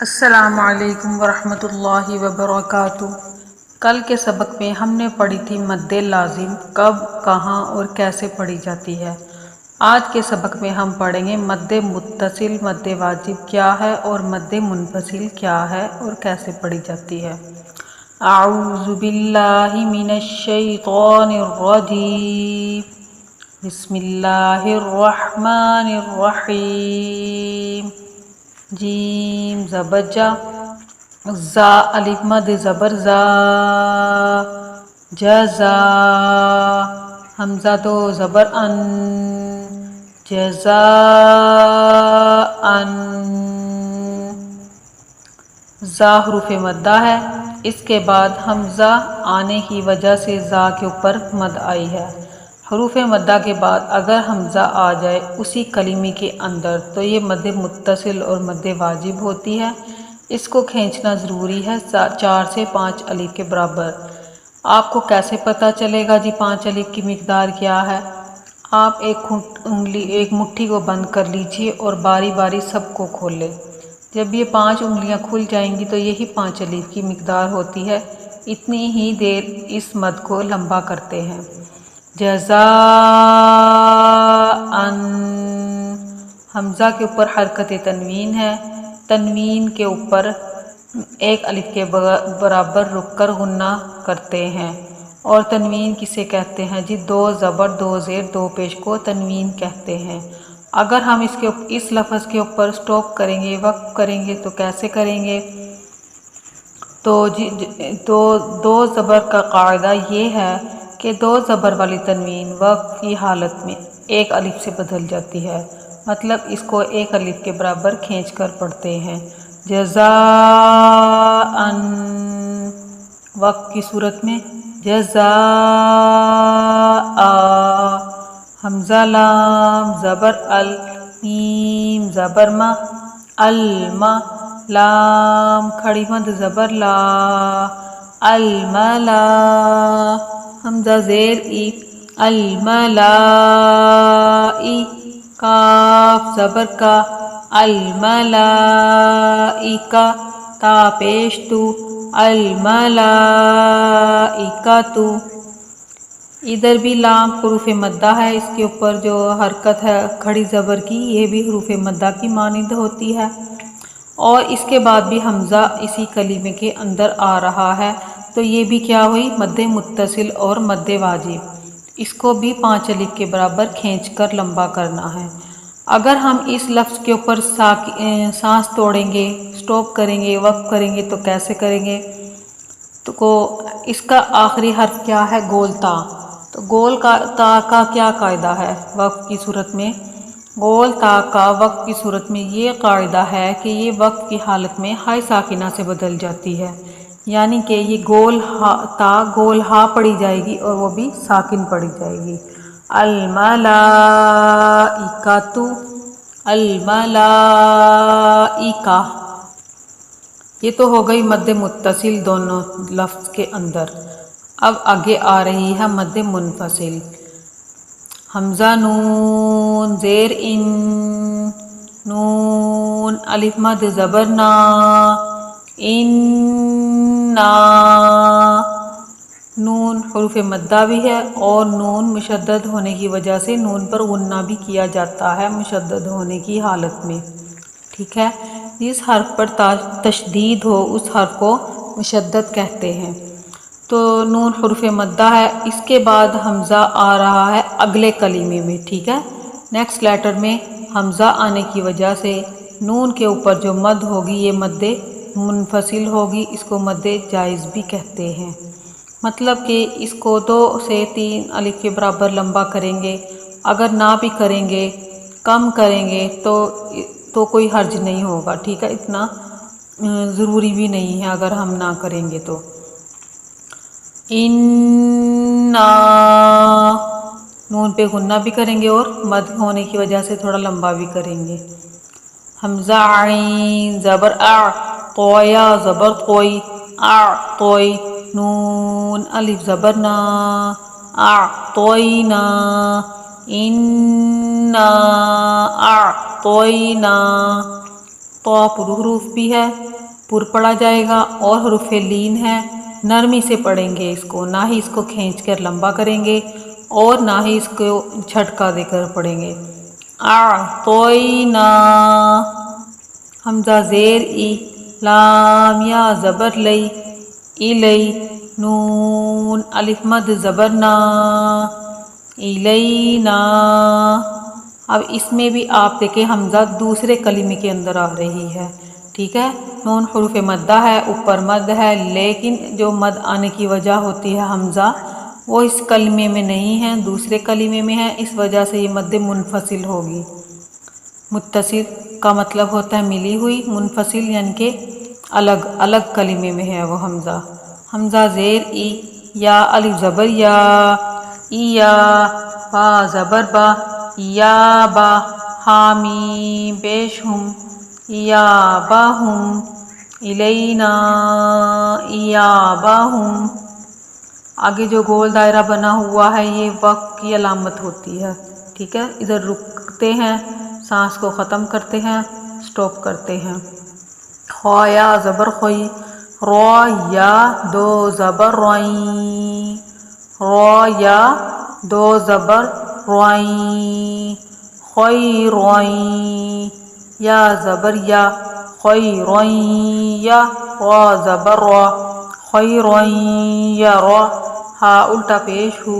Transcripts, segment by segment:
السلام علیکم ورحمۃ اللہ وبرکاتہ۔ کل کے سبق میں ہم نے پڑھی تھی مد لازم کب، کہاں اور کیسے پڑھی جاتی ہے۔ آج کے سبق میں ہم پڑھیں گے مد متصل، مد واجب کیا ہے اور مد منفصل کیا ہے اور کیسے پڑھی جاتی ہے۔ اعوذ باللہ من الشیطان الرجیم، بسم اللہ الرحمن الرحیم۔ جیم زبر جا، زا الف مد زبر زا، جزا حمزہ دو زبر ان، جزا ان۔ زا حروف مدہ ہے، اس کے بعد حمزہ آنے کی وجہ سے زا کے اوپر مد آئی ہے۔ حروف مدہ کے بعد اگر حمزہ آ جائے اسی کلمے کے اندر تو یہ مد متصل اور مد واجب ہوتی ہے۔ اس کو کھینچنا ضروری ہے 4 سے 5 الف کے برابر۔ آپ کو کیسے پتہ چلے گا جی 5 الف کی مقدار کیا ہے؟ آپ ایک مٹھی کو بند کر لیجئے اور باری باری سب کو کھول لیں۔ جب یہ 5 انگلیاں کھل جائیں گی تو یہی 5 الف کی مقدار ہوتی ہے۔ اتنی ہی دیر اس مد کو لمبا کرتے ہیں۔ جزاءً، حمزہ کے اوپر حرکت تنوین ہے، تنوین کے اوپر 1 الف کے برابر رک کر غنہ کرتے ہیں۔ اور تنوین کسے کہتے ہیں جی؟ 2 زبر 2 زیر 2 پیش کو تنوین کہتے ہیں۔ اگر ہم اس لفظ کے اوپر سٹاپ کریں گے، وقف کریں گے تو کیسے کریں گے؟ تو 2 زبر کا قاعدہ یہ ہے کہ 2 زبر والی تنوین وقف کی حالت میں 1 الف سے بدل جاتی ہے، مطلب اس کو 1 الف کے برابر کھینچ کر پڑھتے ہیں۔ جزاءً، وقف کی صورت میں جزاء، حمزہ لام زبر ال، میم زبر ما، الما، لام کھڑی مد زبر لا، الملا، حمزہ زیر ای، الملائی، کاف زبر کا، الملائکہ، تا پیش تو، الملائکۃ۔ ادھر بھی لام حروف مدہ ہے، اس کے اوپر جو حرکت ہے کھڑی زبر کی یہ بھی حروف مدہ کی مانند ہوتی ہے۔ اور اس کے بعد بھی حمزہ اسی کلمے کے اندر آ رہا ہے تو یہ بھی کیا ہوئی؟ مد متصل اور مد واجب۔ اس کو بھی 5 الف کے برابر کھینچ کر لمبا کرنا ہے۔ اگر ہم اس لفظ کے اوپر سانس توڑیں گے، سٹاپ کریں گے، وقف کریں گے تو کیسے کریں گے؟ تو اس کا آخری حرف کیا ہے؟ گول تا۔ تو گول تا کا کیا قاعدہ ہے وقف کی صورت میں؟ گول تا کا وقف کی صورت میں یہ قاعدہ ہے کہ یہ وقف کی حالت میں ہائے ساکنہ سے بدل جاتی ہے، یعنی کہ یہ گول تا گول ہا پڑھی جائے گی اور وہ بھی ساکن پڑھی جائے گی۔ الملائکۃ، الملائکہ۔ یہ تو ہو گئی مد متصل دونوں لفظ کے اندر۔ اب آگے آ رہی ہے مد منفصل۔ حمزہ نون زیر ان، نون الف مد زبر نا، انا، نون حروف مدہ بھی ہے اور نون مشدد ہونے کی وجہ سے نون پر غنہ بھی کیا جاتا ہے مشدد ہونے کی حالت میں، ٹھیک ہے۔ جس حرف پر تشدید ہو اس حرف کو مشدد کہتے ہیں۔ تو نون حروف مدہ ہے، اس کے بعد حمزہ آ رہا ہے اگلے کلمے میں، ٹھیک ہے۔ نیکسٹ لیٹر میں حمزہ آنے کی وجہ سے نون کے اوپر جو مد ہوگی یہ مد منفصل ہوگی، اس کو مد جائز بھی کہتے ہیں۔ مطلب کہ اس کو 2 سے 3 الف کے برابر لمبا کریں گے، اگر نہ بھی کریں گے، کم کریں گے تو کوئی حرج نہیں ہوگا، ٹھیک ہے۔ اتنا ضروری بھی نہیں ہے اگر ہم نہ کریں گے تو۔ انا، نون پہ غنہ بھی کریں گے اور مد ہونے کی وجہ سے تھوڑا لمبا بھی کریں گے۔ حمزہ عین زبر اع، طویا زبر طوئی، اعطوئی، نون الف زبر نا، اعطوینا، انا اعطوینا، طا پر حروف بھی ہے پر پڑھا جائے گا، اور حروف لین ہے نرمی سے پڑھیں گے اس کو، نہ ہی اس کو کھینچ کر لمبا کریں گے اور نہ ہی اس کو جھٹکا دے کر پڑھیں گے۔ اعطینا، حمزہ زیر ای، لام یا زبر لئی، الی، نون الف مد زبر نا، الینا۔ اب اس میں بھی آپ دیکھیں حمزہ دوسرے کلمے کے اندر آ رہی ہے، ٹھیک ہے۔ نون حروف مدہ ہے، اوپر مد ہے، لیکن جو مد آنے کی وجہ ہوتی ہے حمزہ وہ اس کلمے میں نہیں ہے، دوسرے کلمے میں ہے، اس وجہ سے یہ مد منفصل ہوگی۔ متصل کا مطلب ہوتا ہے ملی ہوئی، منفصل یعنی کہ الگ الگ کلمے میں ہے وہ حمزہ۔ حمزہ زیر ای، یا الف زبر یا، یا با زبر با، یا با، حامیم پیش ہم، یا با ہم، الینا، یا با ہم۔ آگے جو گول دائرہ بنا ہوا ہے یہ وقت کی علامت ہوتی ہے، ٹھیک ہے۔ ادھر رکتے ہیں، سانس کو ختم کرتے ہیں، سٹاپ کرتے ہیں۔ خوا یا زبر خوئی، را یا دو زبر روئیں، را یا دو زبر روئیں، خوئی روئیں، یا زبر یا، خوئی روئیں یا، را زبر را، خوئی روئیں یا را، ہا الٹا پیش ہو،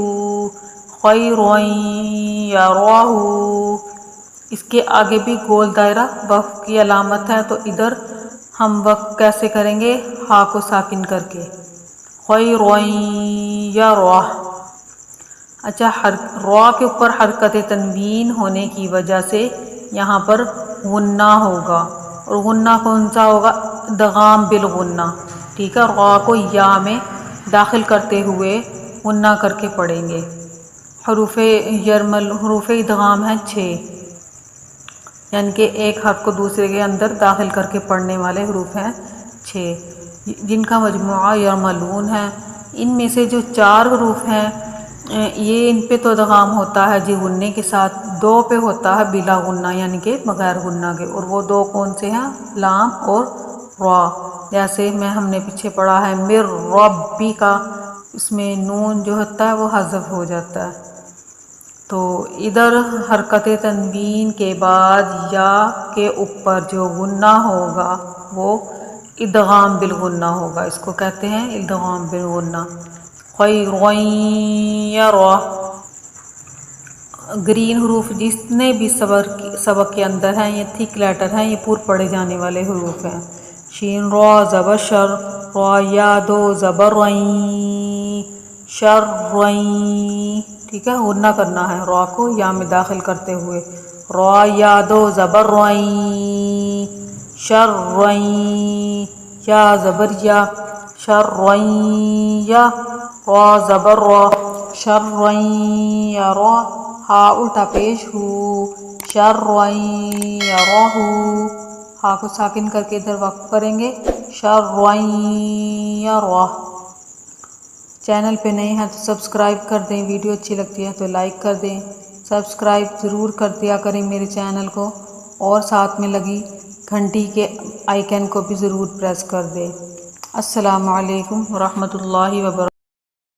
خوئی روئیں یا را ہو۔ اس کے آگے بھی گول دائرہ وقف کی علامت ہے، تو ادھر ہم وقف کیسے کریں گے؟ ہا کو ساکن کر کے، خوئی روئیں یا را۔ اچھا، را کے اوپر حرکت تنوین ہونے کی وجہ سے یہاں پر غنہ ہوگا، اور غنہ کون سا ہوگا؟ ادغام بالغنہ، ٹھیک ہے۔ را کو یا میں داخل کرتے ہوئے غنہ کر کے پڑھیں گے۔ حروف حروف ادغام ہیں 6، یعنی کہ ایک حرف کو دوسرے کے اندر داخل کر کے پڑھنے والے حروف ہیں 6، جن کا مجموعہ یرملون ہے۔ ان میں سے جو 4 حروف ہیں یہ ان پہ تو ادغام ہوتا ہے جی غنے کے ساتھ، 2 پہ ہوتا ہے بلا غنہ یعنی کہ بغیر غنہ کے، اور وہ 2 کون سے ہیں؟ لام اور را۔ جیسے ہم نے پیچھے پڑھا ہے مر ربی کا، اس میں نون جو ہوتا ہے وہ حذف ہو جاتا ہے۔ تو ادھر حرکت تنوین کے بعد یا کے اوپر جو غنہ ہوگا وہ ادغام بالغنہ ہوگا، اس کو کہتے ہیں ادغام بالغنہ۔ خیر یا را۔ گرین حروف جتنے بھی سبق کے اندر ہیں یہ تھک لیٹر ہیں، یہ پور پڑھے جانے والے حروف ہیں۔ شین را زبر شر، را یا دو زبر رئیں، شر رئیں، ٹھیک ہے۔ غنہ کرنا ہے را کو یا میں داخل کرتے ہوئے، را یا دو زبر رئیں، شر رئیں، یا زبر یا، شر رئیں یا، را زبر را، شر رئیں یا را، ہا الٹا پیش ہو، شر رئیں یا را ہو۔ ہا کو ساکن کر کے ادھر وقف کریں گے، شر رئیں یا را۔ چینل پہ نئے ہیں تو سبسکرائب کر دیں، ویڈیو اچھی لگتی ہے تو لائک کر دیں، سبسکرائب ضرور کر دیا کریں میرے چینل کو، اور ساتھ میں لگی گھنٹی کے آئیکن کو بھی ضرور پریس کر دیں۔ السلام علیکم ورحمۃ اللہ وبرکاتہ۔